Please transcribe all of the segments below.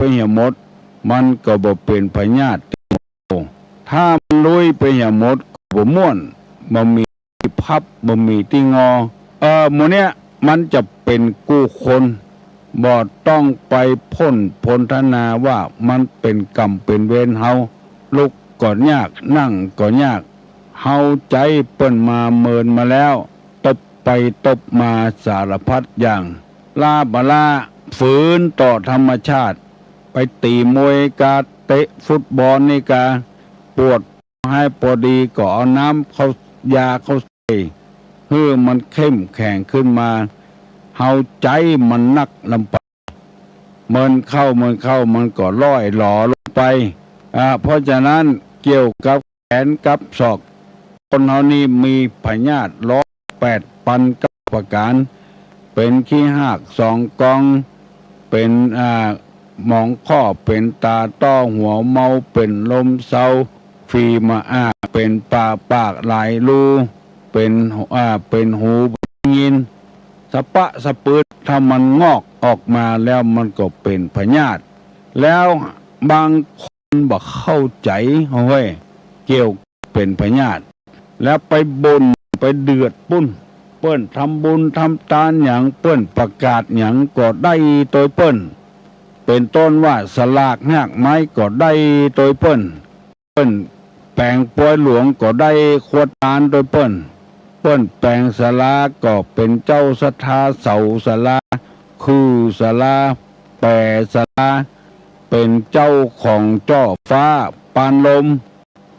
ไปเหี่ยมดมันก็บ่เป็นพยาธิถ้ามันลุยไปเหี่ยมดบ่ม่วนบ่มีพับบ่มีที่งอหมู่เนี้ยมันจะเป็นกู้คนบ่ต้องไปพนธนาว่ามันเป็นกรรมเป็นเวรเฮาลุกก็ยากนั่งก็ยากเฮาใจเปิ้นมาเมินมาแล้วตบไปตบมาสารพัดอย่างลาบลาฝืนต่อธรรมชาติไปตีมวยกาเตะฟุตบอลนี่กาปวดให้พอดีก็เอาน้ำเขายาเขาใส่เพื่อมันเข้มแข็งขึ้นมาเฮาใจมันนักลำไปเมินเข้ามันก็ล่อยหล่อลงไปเพราะฉะนั้นเกี่ยวกับแขนกับศอกคนเฮานี่มีพยาธิ108ปันกับประการเป็นขี้หาก2 กองเป็นหมองข้อเป็นตาต้อหัวเมาเป็นลมเศร้าฟีมาเป็นปากหลายรูเป็นหูยินสะปะสะปืดถ้ามันงอกออกมาแล้วมันก็เป็นพยาธิแล้วบางคนบ่เข้าใจเฮ้ยเกี่ยวเป็นพยาธิแล้วไปบ่นไปเดือดปุ้นเปิ้นทำบุญทำทานอย่างเปิ้นประกาศอย่างก็ได้โดยเปิ้นเป็นต้นว่าสลากหากไม้ก็ได้โดยเปิ้นแปลงป่วยหลวงก็ได้ขวดทานโดยเปิ้นแปลงศาลาก็เป็นเจ้าศรัทธาเสาศาลาคือศาลาแปรศาลาเป็นเจ้าของจ้อฟ้าปานลม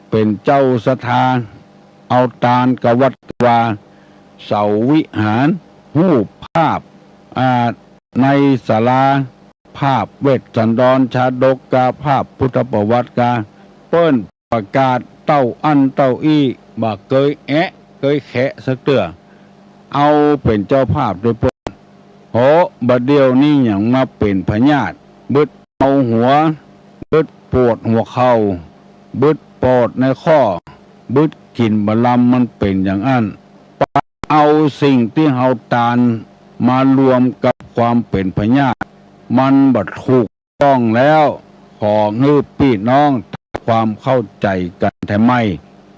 เป็นเจ้าศรัทธาเอาตาลกวัดวาเสาวิหารรูปภาพในศาลาภาพเวทสันดรชาดกกาภาพพุทธประวัติกาเปิ้นประกาศเต้าอันเต้าอี้บ่เคยเคยแขะสักเตื้อเอาเป็นเจ้าภาพโดยเปิ้นโหบัดเดียวนี้อย่างมาเป็นพยาธิบึดเอาหัวบึดปวดหัวเข่าบึดปอดในข้อบึดกินบะลำมันเป็นอย่างนั้นเอาสิ่งที่เฮาตานมารวมกับความเป็นพยาธิมันบัดถูกต้องแล้วขอให้พี่น้องความเข้าใจกันแท้ไหม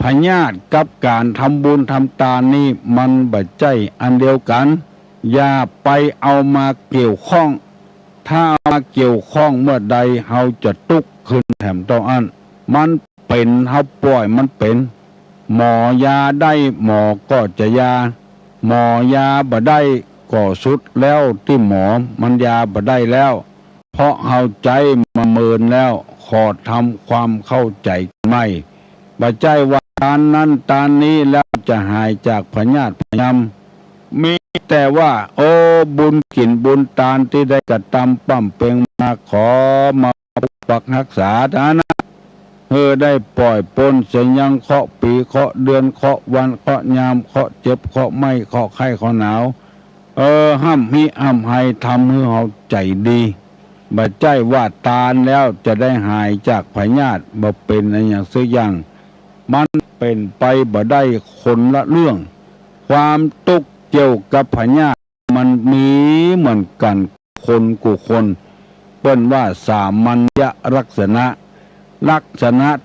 พยาธิกับการทำบุญทำทานนี่มันบัดใจอันเดียวกันอย่าไปเอามาเกี่ยวข้องถ้ามาเกี่ยวข้องเมื่อใดเฮาจะตุกขึ้นแถมต้องอันมันเป็นเฮาปล่อยมันเป็นหมอยาได้หมอก็จะยาหมอยาบ่ได้ก็สุดแล้วที่หมอมันยาบ่ได้แล้วเพราะเฮาใจมาเมินแล้วขอทำความเข้าใจไม่บ่ใจว่าตานนั้นตานนี้แล้วจะหายจากพยาธิพยามมีแต่ว่าโอ้บุญกินบุญทานที่ได้กระทำปั้มเปงมาขอมาปกปักรักษาฐานะได้ปล่อยปนเสียยังเคาะปีเคาะเดือนเคาะวันเคาะยามเคาะเจ็บเคาะไม่เคาะไข้เคาะหนาวห้ามมิห้ามให้ทำให้เราใจดีบ่ใจว่าตานแล้วจะได้หายจากพยาธิบ่เป็นอะไรอย่างสักอย่างมันเป็นไปบ่ได้คนละเรื่องความตุกเกี่ยวกับพยาธิมันมีเหมือนกันคนกูคนเปิ้นว่าสามัญญลักษณะ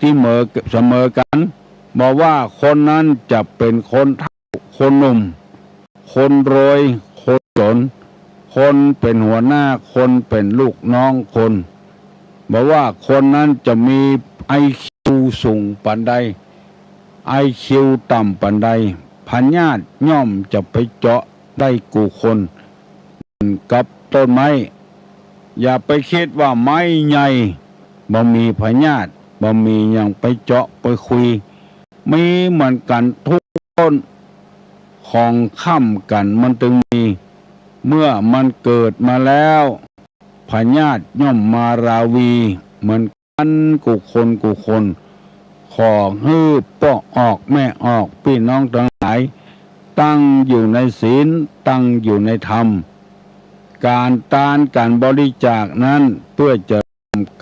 ที่เสมอกันบอกว่าคนนั้นจะเป็นคนเฒ่าคนหนุ่มคนรวยคนจนคนเป็นหัวหน้าคนเป็นลูกน้องคนบอกว่าคนนั้นจะมีIQสูงปานใดIQต่ำปานใดพยาธิย่อมจะไปเจาะได้กูคนกับต้นไม้อย่าไปคิดว่าไม้ใหญ่บ่มีพยาธิบ่มีอย่างไปเจาะไปคุยมีเหมือนกันทุกต้นของค่ำกันมันจึงมีเมื่อมันเกิดมาแล้วพยาธิย่อมมาราวีเหมือนกันกูคนขอฮื้อป้อออกแม่ออกพี่น้องทั้งหลายตั้งอยู่ในศีลตั้งอยู่ในธรรมการทานการบริจาคนั้นเพื่อจะ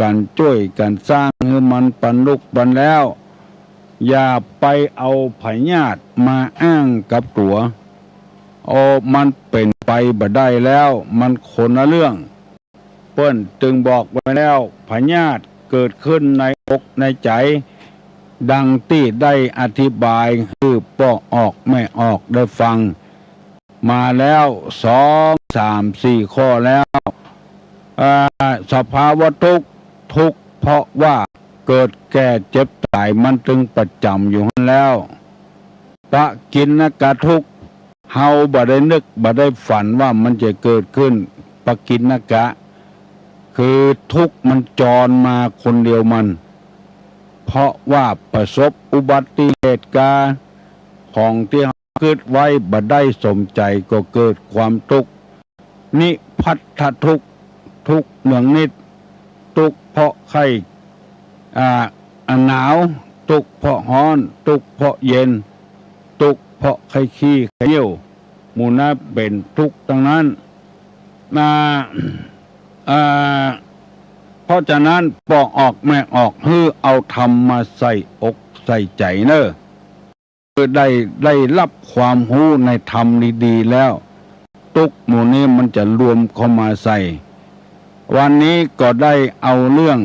การช่วยกันสร้างให้มันปันลุกปันแล้วอย่าไปเอาพยาธิมาอ้างกับตัวมันเป็นไปบ่ได้แล้วมันคนละเรื่อง เปิ้นจึงบอกไว้แล้วพญาติเกิดขึ้นในอกในใจดังที่ได้อธิบายคือป้อออกไม่ออกได้ฟังมาแล้ว2 3 4ข้อแล้วสภาวะทุกข์เพราะว่าเกิดแก่เจ็บตายมันจึงประจำอยู่แล้วปะกินนกะทุกข์เฮาบ่ได้นึกบ่ได้ฝันว่ามันจะเกิดขึ้นปะกินนกะคือทุกข์มันจรมาคนเดียวมันเพราะว่าประสบอุบัติเหตุการณ์ของที่เกิดไว้บ่ได้สมใจก็เกิดความทุกข์นิพัทธทุกข์ทุกข์เนืองนิดทุกข์เพราะไข้หนาวทุกข์เพราะร้อนทุกข์เพราะเย็นทุกข์เพราะไข้ขี้ไข้เยี่ยวหมู่นั้นเป็นทุกข์ทั้งนั้นเพราะฉะนั้นปอกออกแม่ออกฮือเอาธรรมมาใส่อกใส่ใจเนอะคือได้รับความรู้ในธรรมดีๆแล้วทุกหมู่นี้มันจะรวมเข้ามาใส่วันนี้ก็ได้เอาเรื่อง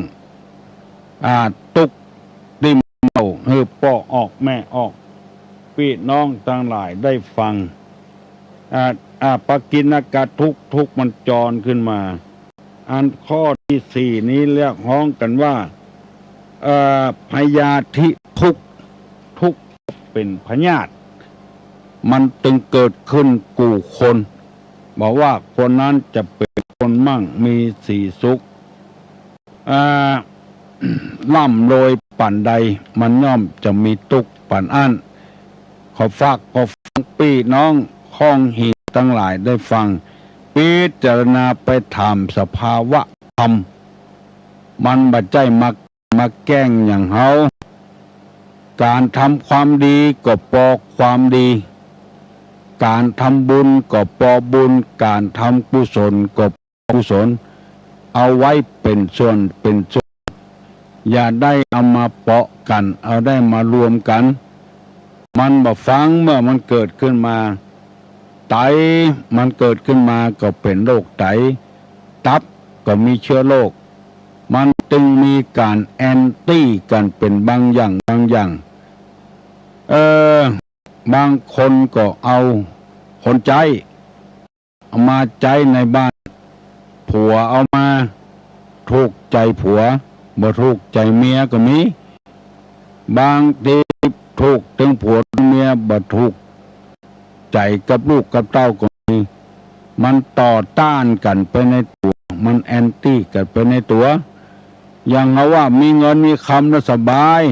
ทุกดิมเอาคือปอกออกแม่ออกพี่น้องต่างหลายได้ฟังปกิณกะทุกมันจรขึ้นมาอันข้อที่4นี้เรียกฮ้องกันว่าพยาธิทุกเป็นพยาธิมันตึงเกิดขึ้นกู่คนบอกว่าคนนั้นจะเป็นคนมั่งมีสีสุขล่ำโรยปั่นใดมันย่อมจะมีทุกข์ปั่นอันขอฟังพี่น้องข้องหีทั้งหลายได้ฟังพิจารณาไปถามสภาวะธรรมมันบัดใจมาแกล้งอย่างเฮาการทำความดีก็ปอความดีการทำบุญก็ปอบุญการทำกุศลก็กุศลเอาไว้เป็นส่วนอย่าได้เอามาเปาะกันเอาได้มารวมกันมันบ่ฟังเมื่อมันเกิดขึ้นมาไตมันเกิดขึ้นมาก็เป็นโรคไตตับก็มีเชื้อโรคมันจึงมีการแอนตี้กันเป็นบางอย่างบางคนก็เอาคนใจเอามาใจในบ้านผัวเอามาถูกใจผัวบ่ถูกใจเมียก็มีบางทีถูกถึงผัวถึงเมียบ่ถูกใจกับลูกกับเต้าก็มีมันต่อต้านกันไปในตัวมันแอนตี้กันไปในตัวอย่างเอาว่ามีเงินมีคำแล้วสบาย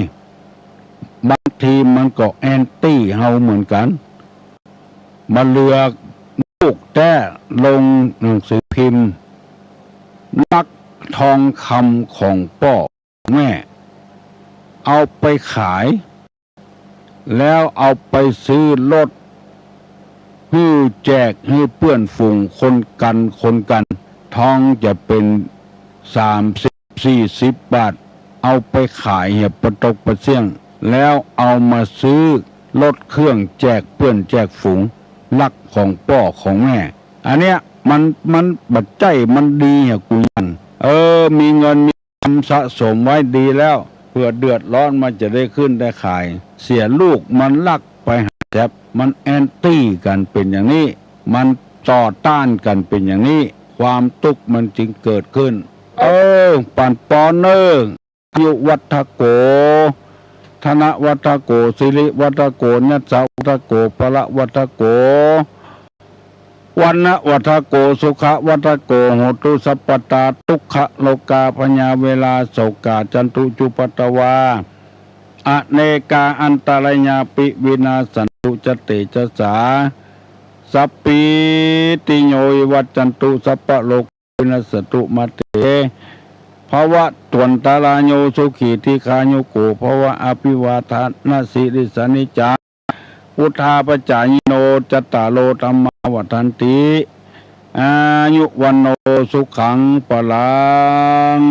บางทีมันก็แอนตี้เฮาเหมือนกันมาเลือกลูกแต้ลงหนังสือพิมพ์ลักทองคำของพ่อแม่เอาไปขายแล้วเอาไปซื้อรถฮื้อแจกให้เพื่อนฝูงคนกันทองจะเป็น30-40 บาทเอาไปขายเหียประตกประเสี่ยงแล้วเอามาซื้อรถเครื่องแจกเพื่อนแจกฝูงลักของพ่อของแม่อันเนี้ยมันบัดใจมันดีอ่ะกูยังมีเงินมีทำสะสมไว้ดีแล้วเพื่อเดือดร้อนมันจะได้ขึ้นได้ขายเสียลูกมันลักไปหาแจบมันแอนตี้กันเป็นอย่างนี้มันต่อต้านกันเป็นอย่างนี้ความทุกข์มันจึงเกิดขึ้นปันปอนเนอร์ยุวัฏโกธนวัฏโกสิริวัฏโกนัสสะวัฏโกพละวัฏโกวันนะวัฏโกสุขวัฏโกโหตุสัพพตาทุกขโลกาพญาเวลาโศกาจันตุจุปตวาอเนกาอันตรายาปิวินาสันตุจเตจสาสัพพิติโยวัจจันตุสัพพโลกวินัสตุมาเตภวะตวนตาลาโยสุขีทิคาโยโกภวะอภิวาทานาสิริสนิจาอุทาปจายโนจตตาโลธรรมาวัฏันติอายุวันโนสุขังปลัง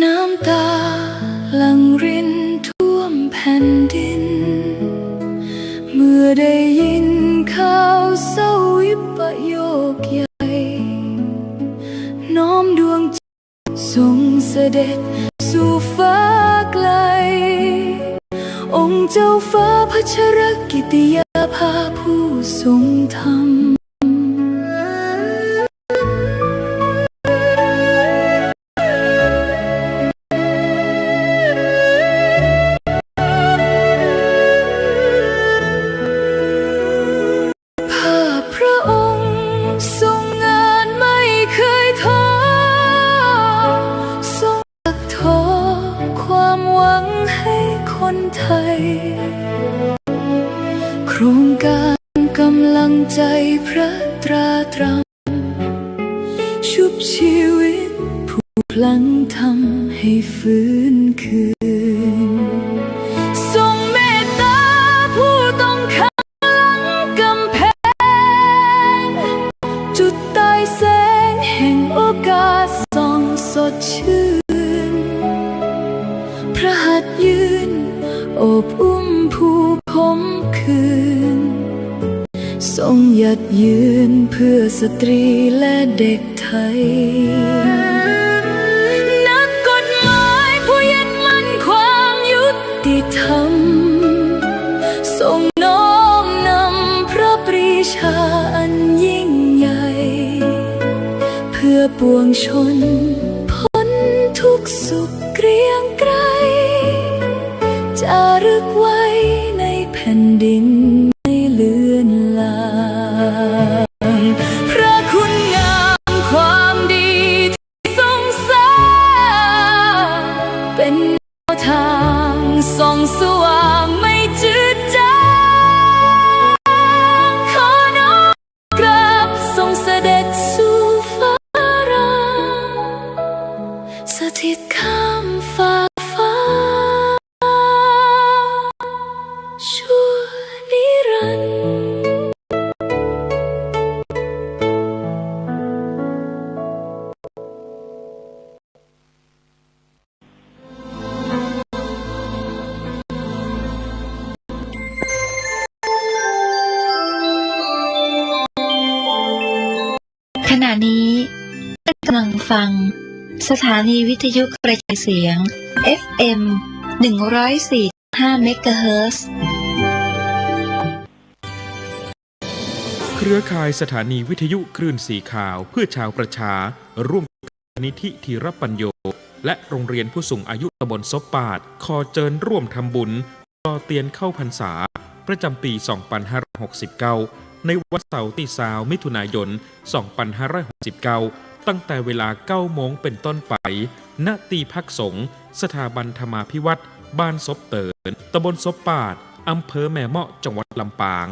น้ำตาหลั่งรินท่วมแผ่นดินเมื่อได้ยินข่าวเศร้าวิปโยคใหญ่น้อมดวงใจทรงเสด็จสู่ฟ้าไกลองค์เจ้าฟ้าพัชรกิติยาภาผู้ทรงธรรมโครงการกำลังใจพระตราตรำชุบชีวิตผู้พลังทำให้ฟื้นคืนทรงเมตตาผู้ต้องขังหลังกำแพงจุดใต้แสงแห่งโอกาสส่องสดชื่นพระหัตถ์ยืนโอบอุ้มผู้ผมคืนทรงหยัดยืนเพื่อสตรีและเด็กไทยนักกฎหมายผู้ยึดมั่นความยุติธรรมทรงน้อมนำพระปรีชาอันยิ่งใหญ่เพื่อปวงชนพ้นทุกสุขเกรียงไกรจารึกไว้ในแผ่นดินไม่เลือนลางพระคุณงามความดีที่ทรงสร้างเป็นแนวทางส่องสว่างไม่จืดจางขอน้อมกราบทรงเสด็จสู่ฟ้ารางสถิตข้ามฟ้าขณะนี้ท่านกำลังฟังสถานีวิทยุกระจายเสียง FM 104.5 เมกะเฮิรตซ์เครือข่ายสถานีวิทยุคลื่นสีขาวเพื่อชาวประชาร่วมกับมูลนิธิธีรปัญโยและโรงเรียนผู้สูงอายุตำบลซบปาดขอเชิญร่วมทำบุญต่อเตียนเข้าพรรษาประจำปี 2569 ในวันเสาร์ที่20 มิถุนายน 2569 ตั้งแต่เวลา 9 โมงเป็นต้นไปณที่พักสงฆ์สถาบันธรรมาภิวัตรบ้านซบเตินตำบลซบปาดอำเภอแม่เมาะจังหวัดลำปาง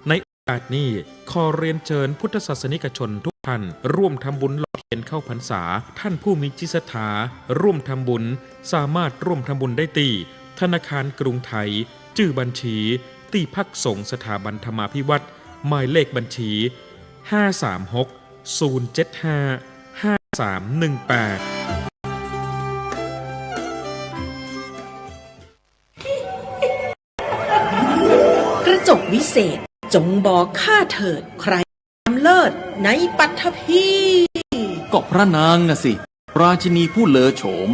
ในโอกาสนี้ขอเรียนเชิญพุทธศาสนิกชนทุกท่านร่วมทำบุญหล่อเทียนเข้าพรรษาท่านผู้มีจิตศรัทธาร่วมทำบุญสามารถร่วมทำบุญได้ที่ธนาคารกรุงไทยชื่อบัญชีที่พักสงฆ์สถาบันธรรมาภิวัตรหมายเลขบัญชี 536-075-5318 กระจกวิเศษจงบอกข้าเถิดใครทำเลิศในปัทภีก็พระนางน่ะสิราชินีผู้เลอโฉม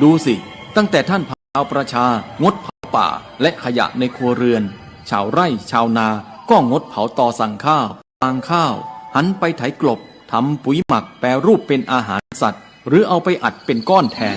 ดูสิตั้งแต่ท่านพาประชางดเผาป่าและขยะในครัวเรือนชาวไร่ชาวนาก็งดเผาตอสั่งข้าวฟางข้าวหันไปไถกลบทำปุ๋ยหมักแปรรูปเป็นอาหารสัตว์หรือเอาไปอัดเป็นก้อนแทน